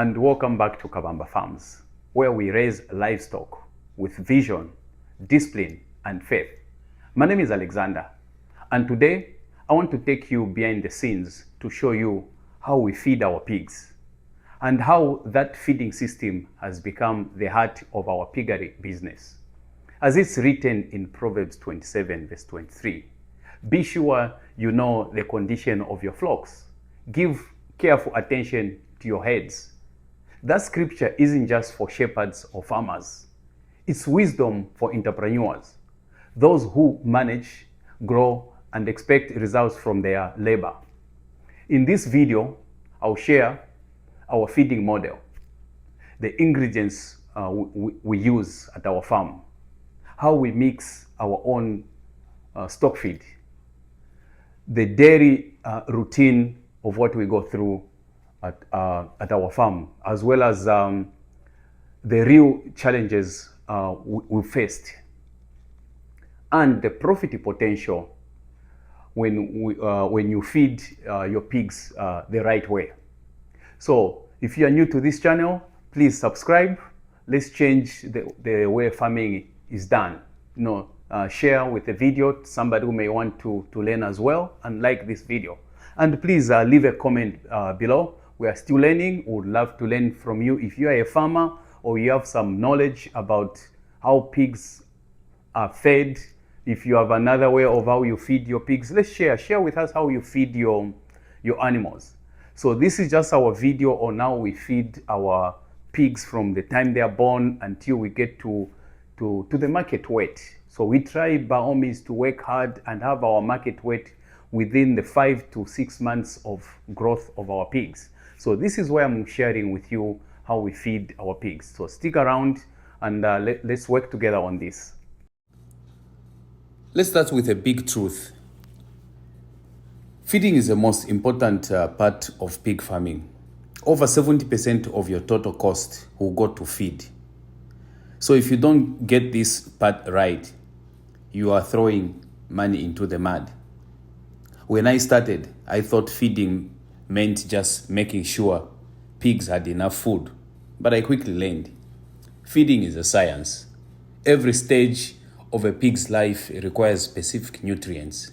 and welcome back to Kabamba Farms, where we raise livestock with vision, discipline, and faith. My name is Alexander, and today I want to take you behind the scenes to show you how we feed our pigs and how that feeding system has become the heart of our piggery business. As it's written in Proverbs 27 verse 23, be sure you know the condition of your flocks. Give careful attention to your heads. That scripture isn't just for shepherds or farmers. It's wisdom for entrepreneurs, those who manage, grow, and expect results from their labor. In this video, I'll share our feeding model, the ingredients we use at our farm, how we mix our own stock feed, the daily routine of what we go through at our farm, as well as the real challenges we faced, and the profit potential when you feed your pigs the right way. So if you are new to this channel, please subscribe. Let's change the way farming is done. Share with the video somebody who may want to learn as well, and like this video. And please leave a comment below. We are still learning. We would love to learn from you. If you are a farmer or you have some knowledge about how pigs are fed, if you have another way of how you feed your pigs, let's share with us how you feed your animals. So this is just our video on how we feed our pigs from the time they are born until we get to the market weight. So we try by all means to work hard and have our market weight within the 5 to 6 months of growth of our pigs. So this is where I'm sharing with you how we feed our pigs. So stick around and let's work together on this. Let's start with a big truth. Feeding is the most important part of pig farming. Over 70% of your total cost will go to feed. So if you don't get this part right, you are throwing money into the mud. When I started, I thought feeding meant just making sure pigs had enough food. But I quickly learned, feeding is a science. Every stage of a pig's life requires specific nutrients.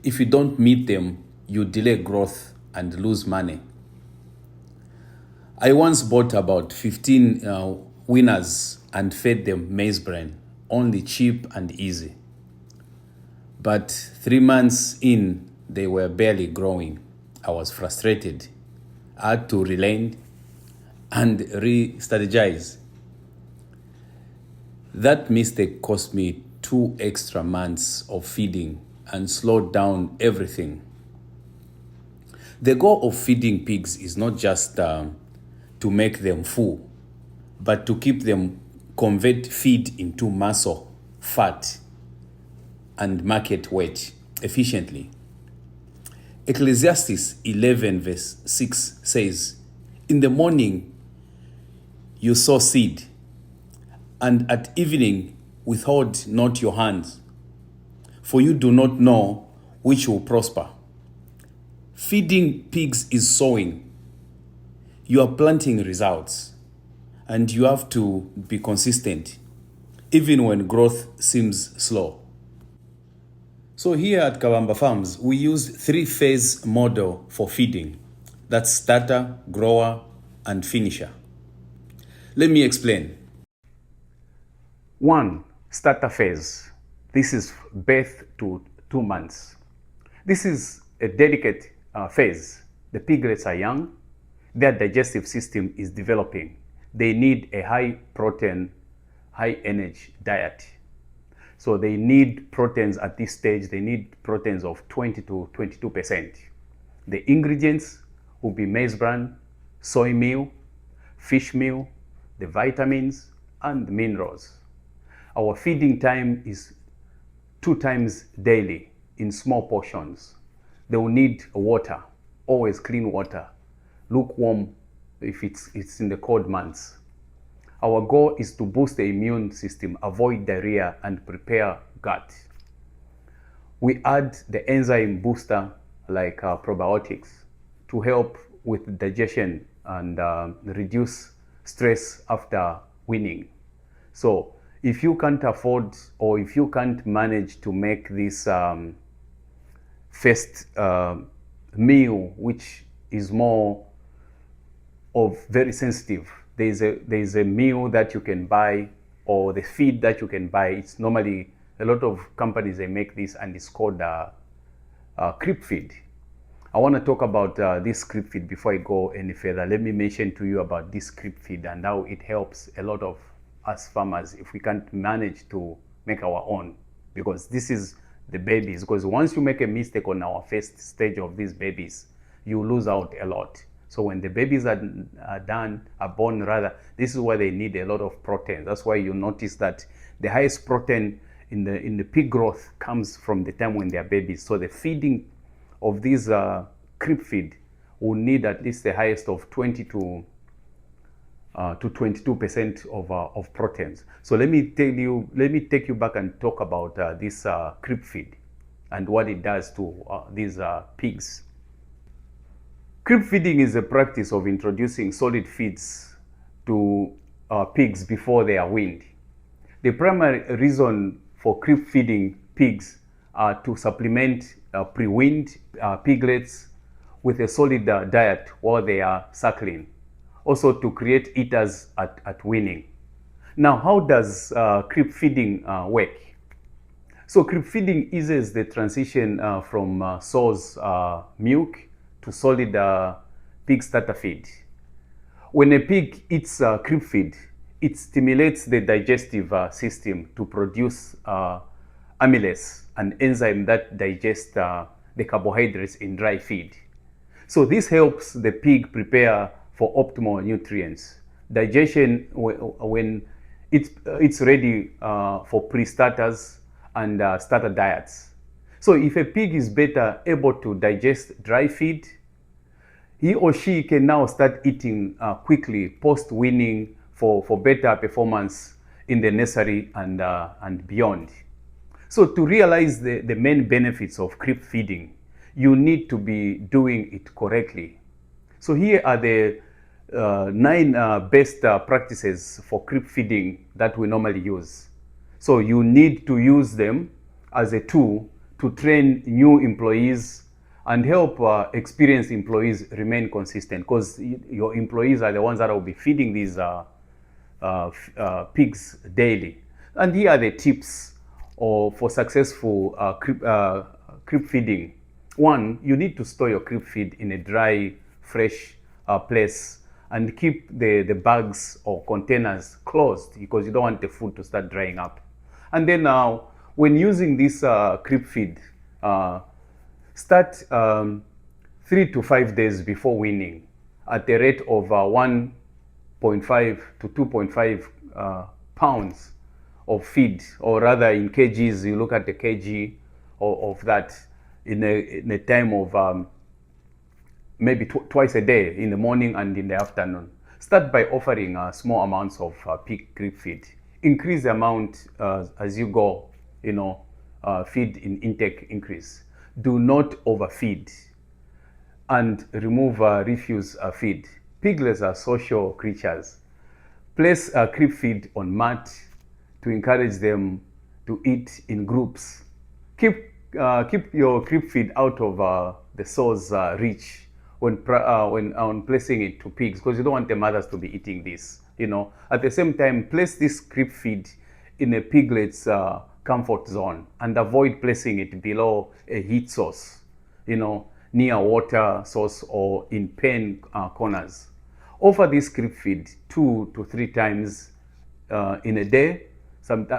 If you don't meet them, you delay growth and lose money. I once bought about 15 winners and fed them maize bran, only cheap and easy. But 3 months in, they were barely growing. I was frustrated. I had to relent and re-strategize. That mistake cost me 2 extra months of feeding and slowed down everything. The goal of feeding pigs is not just to make them full, but to keep them convert feed into muscle, fat, and market weight efficiently. Ecclesiastes 11 verse 6 says, "In the morning you sow seed, and at evening withhold not your hands, for you do not know which will prosper." Feeding pigs is sowing. You are planting results, and you have to be consistent, even when growth seems slow. So here at Kabamba Farms, we use 3-phase model for feeding. That's starter, grower, and finisher. Let me explain. 1. Starter phase. This is birth to 2 months. This is a delicate phase. The piglets are young. Their digestive system is developing. They need a high protein, high energy diet. So they need proteins at this stage. They need proteins of 20 to 22%. The ingredients will be maize bran, soy meal, fish meal, the vitamins, and minerals. Our feeding time is 2 times daily in small portions. They will need water, always clean water, lukewarm if it's in the cold months. Our goal is to boost the immune system, avoid diarrhea, and prepare gut. We add the enzyme booster like probiotics to help with digestion and reduce stress after weaning. So if you can't afford or if you can't manage to make this first meal, which is more of very sensitive, there's a meal that you can buy, or the feed that you can buy. It's normally, a lot of companies, they make this, and it's called creep feed. I want to talk about this creep feed before I go any further. Let me mention to you about this creep feed and how it helps a lot of us farmers if we can't manage to make our own, because this is the babies. Because once you make a mistake on our first stage of these babies, you lose out a lot. So when the babies are born rather, this is why they need a lot of protein. That's why you notice that the highest protein in the pig growth comes from the time when they are babies. So the feeding of these creep feed will need at least the highest of 20 to 22% of proteins. So let me take you back and talk about this creep feed and what it does to these pigs. Creep feeding is a practice of introducing solid feeds to pigs before they are weaned. The primary reason for creep feeding pigs are to supplement pre-weaned piglets with a solid diet while they are suckling. Also to create eaters at weaning. Now, how does creep feeding work? So creep feeding eases the transition from sow's milk to solid pig starter feed. When a pig eats creep feed, it stimulates the digestive system to produce amylase, an enzyme that digests the carbohydrates in dry feed. So this helps the pig prepare for optimal nutrients. Digestion, when it's ready for pre-starters and starter diets. So if a pig is better able to digest dry feed, he or she can now start eating quickly post-weaning for better performance in the nursery and beyond. So to realize the main benefits of creep feeding, you need to be doing it correctly. So here are the 9 best practices for creep feeding that we normally use. So you need to use them as a tool to train new employees and help experienced employees remain consistent, because your employees are the ones that will be feeding these pigs daily. And here are the tips for successful creep feeding. 1, you need to store your creep feed in a dry, fresh place and keep the bags or containers closed, because you don't want the food to start drying up. And then now, when using this creep feed, start 3 to 5 days before weaning at the rate of 1.5 to 2.5 pounds of feed, or rather in kgs, you look at the kg of that in a time of maybe twice a day, in the morning and in the afternoon. Start by offering small amounts of pig creep feed. Increase the amount as you go, feed in intake increase. Do not overfeed and remove refuse feed. Piglets are social creatures. Place creep feed on mat to encourage them to eat in groups. Keep your creep feed out of the sow's reach when placing it to pigs, because you don't want the mothers to be eating this. At the same time, place this creep feed in a piglet's comfort zone and avoid placing it below a heat source, near a water source or in pen corners. Offer this creep feed 2 to 3 times in a day.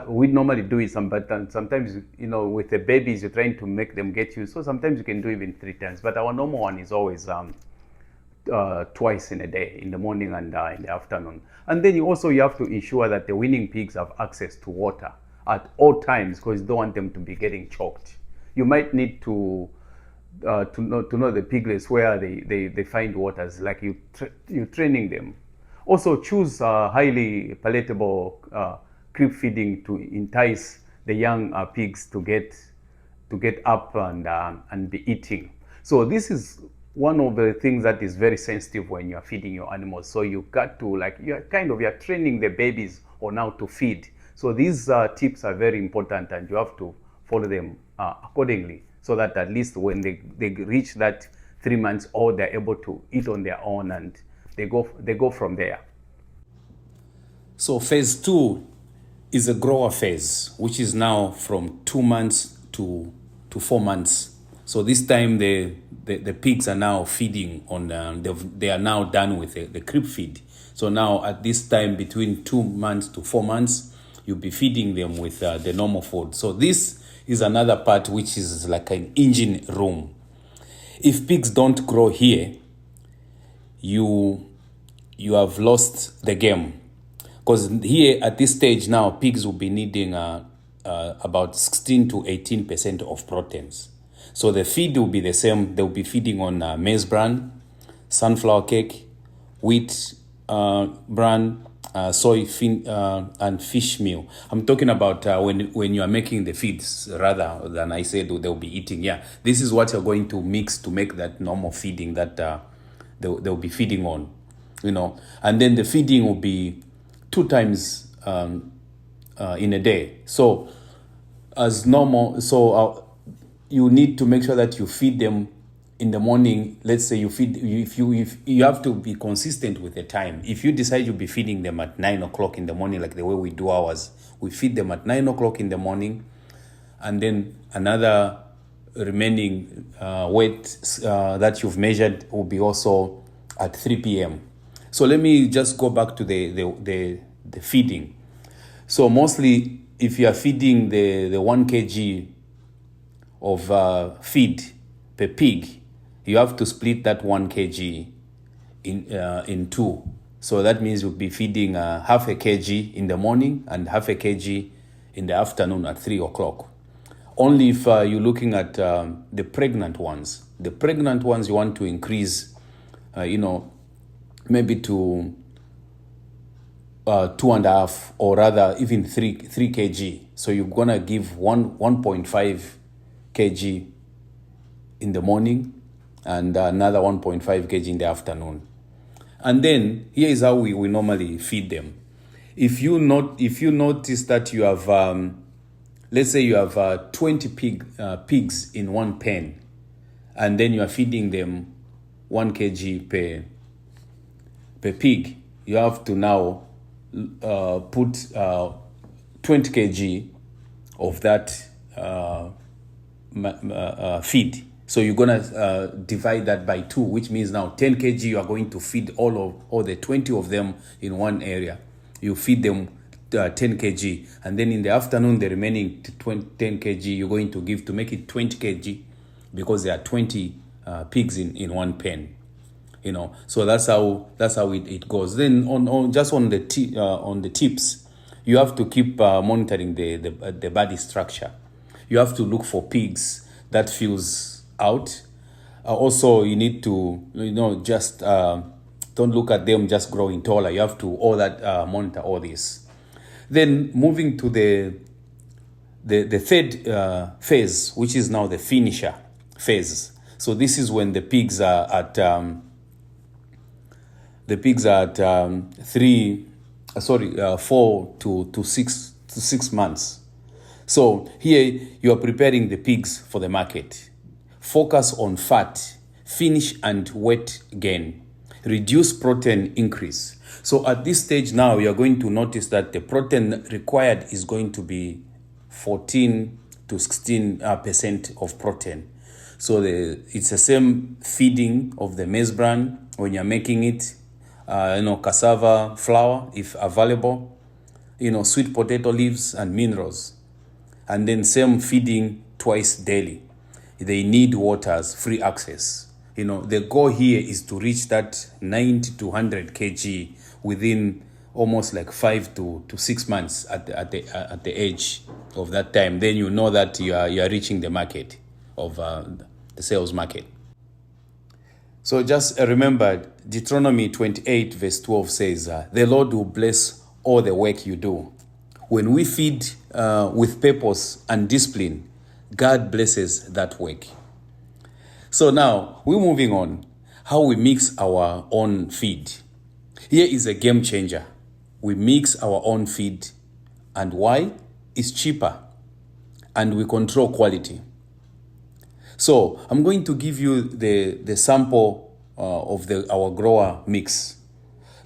We normally do it sometimes, with the babies, you're trying to make them get used. So sometimes you can do even 3 times, but our normal one is always twice in a day, in the morning and in the afternoon. And then you have to ensure that the weaning pigs have access to water at all times, because you don't want them to be getting choked. You might need to know the piglets where they find waters, like you're training them. Also choose highly palatable creep feeding to entice the young pigs to get up and be eating. So this is one of the things that is very sensitive when you are feeding your animals. So you got to, like, you're training the babies on how to feed. So these tips are very important, and you have to follow them accordingly, so that at least when they reach that 3 months old, they're able to eat on their own, and they go from there. So phase 2 is a grower phase, which is now from 2 months to 4 months. So this time the pigs are now feeding on, they are now done with the crib feed. So now at this time, between 2 months to 4 months, you'll be feeding them with the normal food. So this is another part which is like an engine room. If pigs don't grow here, you have lost the game. Because here at this stage now, pigs will be needing about 16 to 18% of proteins. So the feed will be the same. They'll be feeding on maize bran, sunflower cake, wheat bran, soy and fish meal. I'm talking about when you are making the feeds, rather than I said they'll be eating. Yeah, this is what you're going to mix to make that normal feeding that they'll be feeding on, And then the feeding will be 2 times in a day. So as normal, you need to make sure that you feed them in the morning. Let's say if you have to be consistent with the time. If you decide you'll be feeding them at 9 o'clock in the morning, like the way we do ours, we feed them at 9 o'clock in the morning, and then another remaining weight that you've measured will be also at 3 p.m. So let me just go back to the feeding. So mostly, if you are feeding the 1 kg of feed per pig, you have to split that 1 kg in 2. So that means you'll be feeding half a kg in the morning and half a kg in the afternoon at 3 o'clock. Only if you're looking at the pregnant ones. The pregnant ones you want to increase, maybe to 2.5, or rather even 3 kg. So you're gonna give 1.5 kg in the morning and another 1.5 kg in the afternoon. And then here is how we normally feed them. If you notice that you have let's say you have 20 pigs in one pen, and then you are feeding them 1 kg per pig, you have to now put 20 kg of that feed. So you're gonna divide that by 2, which means now 10 kg you are going to feed all the 20 of them in one area. You feed them 10 kg, and then in the afternoon the remaining 10 kg you're going to give to make it 20 kg, because there are 20 pigs in one pen. So that's how it goes. Then on the tips, you have to keep monitoring the body structure. You have to look for pigs that fills out. Also, you need to just don't look at them just growing taller. You have to monitor all this. Then moving to the third phase, which is now the finisher phase. So this is when the pigs are at 4 to 6 months. So here you are preparing the pigs for the market. Focus on fat, finish and weight gain. Reduce protein increase. So at this stage now, you are going to notice that the protein required is going to be 14 to 16% of protein. So it's the same feeding of the maize bran when you're making it. Cassava flour, if available, sweet potato leaves and minerals. And then same feeding twice daily. They need waters, free access. The goal here is to reach that 90 to 100 kg within almost like 5 to 6 months at the age of that time. Then you know that you are reaching the market of the sales market. So just remember, Deuteronomy 28 verse 12 says, the Lord will bless all the work you do. When we feed with purpose and discipline, God blesses that work. So now we're moving on. How we mix our own feed. Here is a game changer. We mix our own feed, and why? It's cheaper and we control quality. So I'm going to give you the sample of our grower mix.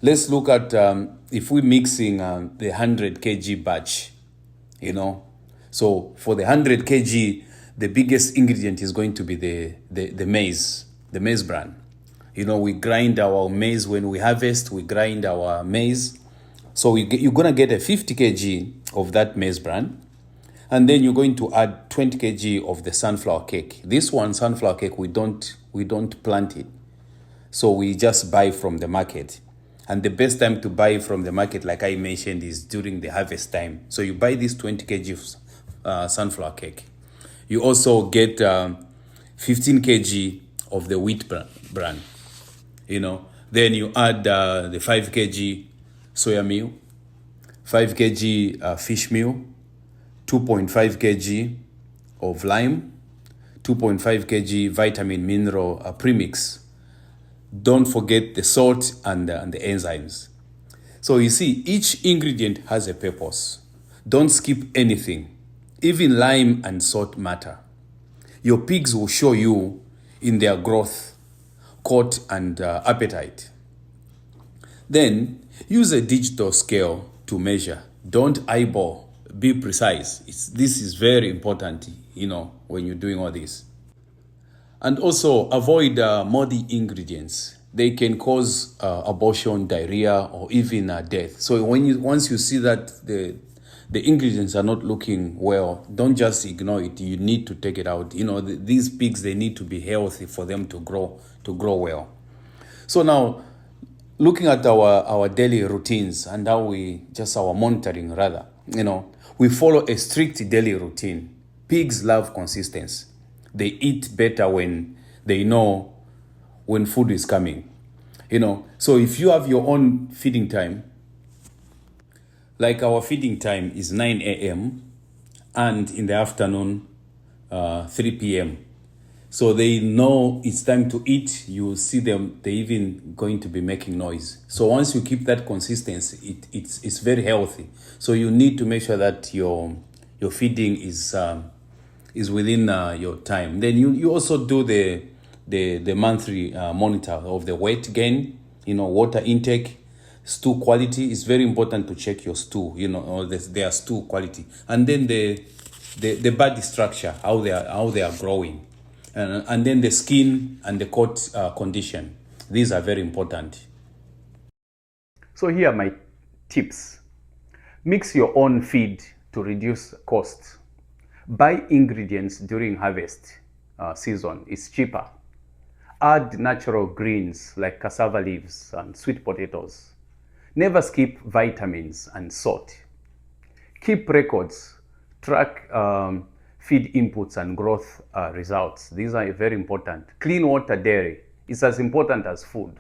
Let's look at if we're mixing the 100 kg batch, So for the 100 kg, the biggest ingredient is going to be the maize bran. We grind our maize when we harvest, we grind our maize. So you're going to get a 50 kg of that maize bran. And then you're going to add 20 kg of the sunflower cake. This one, sunflower cake, we don't plant it. So we just buy from the market. And the best time to buy from the market, like I mentioned, is during the harvest time. So you buy this 20 kg of sunflower cake. You also get 15 kg of the wheat bran. Then you add the 5 kg soya meal, 5 kg fish meal, 2.5 kg of lime, 2.5 kg vitamin mineral premix. Don't forget the salt and the enzymes. So you see, each ingredient has a purpose. Don't skip anything. Even lime and salt matter. Your pigs will show you in their growth, coat, and appetite. Then use a digital scale to measure. Don't eyeball. Be precise. This is very important, when you're doing all this. And also avoid muddy ingredients. They can cause abortion, diarrhea, or even death. So once you see that the ingredients are not looking well, don't just ignore it. You need to take it out. These pigs, they need to be healthy for them to grow well. So now, looking at our daily routines and our monitoring rather, we follow a strict daily routine. Pigs love consistency. They eat better when they know when food is coming. So if you have your own feeding time, like our feeding time is 9 a.m. and in the afternoon, 3 p.m. So they know it's time to eat. You see them, they even going to be making noise. So once you keep that consistency, it's very healthy. So you need to make sure that your feeding is within your time. Then you also do the monthly monitor of the weight gain, water intake, stew quality. It's very important to check your stew, or their stew quality, and then the body structure, how they are growing, and then the skin and the coat condition. These are very important. So here are my tips. Mix your own feed to reduce cost. Buy ingredients during harvest season. It's cheaper. Add natural greens like cassava leaves and sweet potatoes. Never skip vitamins and salt. Keep records. Track feed inputs and growth results. These are very important. Clean water dairy is as important as food.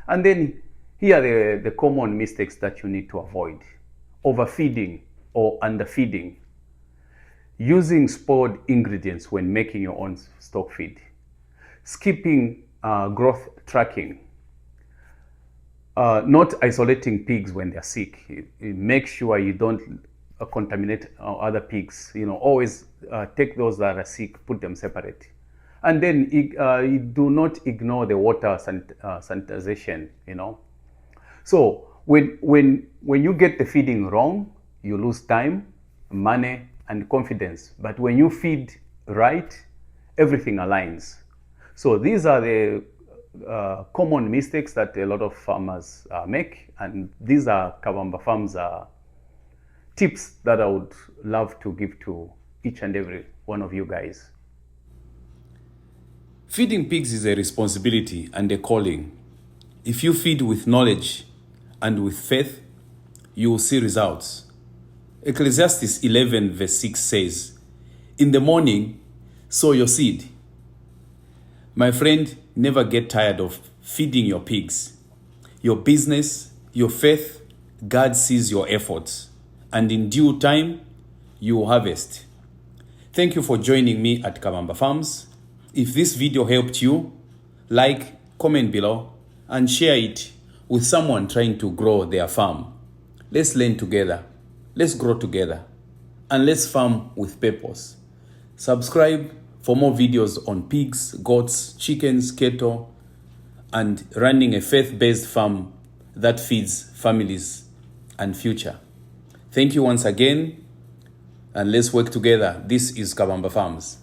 And then here are the common mistakes that you need to avoid. Overfeeding or underfeeding. Using spoiled ingredients when making your own stock feed. Skipping growth tracking. Not isolating pigs when they're sick. Make sure you don't contaminate other pigs. Always take those that are sick, put them separate. And then you do not ignore the water sanitization. So when you get the feeding wrong, you lose time, money, and confidence. But when you feed right, everything aligns. So these are the common mistakes that a lot of farmers make, and these are Kabamba Farms tips that I would love to give to each and every one of you guys. Feeding pigs is a responsibility and a calling. If you feed with knowledge and with faith, you will see results. Ecclesiastes 11 verse 6 says, "In the morning, sow your seed." My friend, never get tired of feeding your pigs. Your business, your faith, God sees your efforts, and in due time, you will harvest. Thank you for joining me at Kabamba Farms. If this video helped you, like, comment below, and share it with someone trying to grow their farm. Let's learn together, let's grow together, and let's farm with purpose. Subscribe for more videos on pigs, goats, chickens, cattle, and running a faith-based farm that feeds families and future. Thank you once again, and let's work together. This is Kabamba Farms.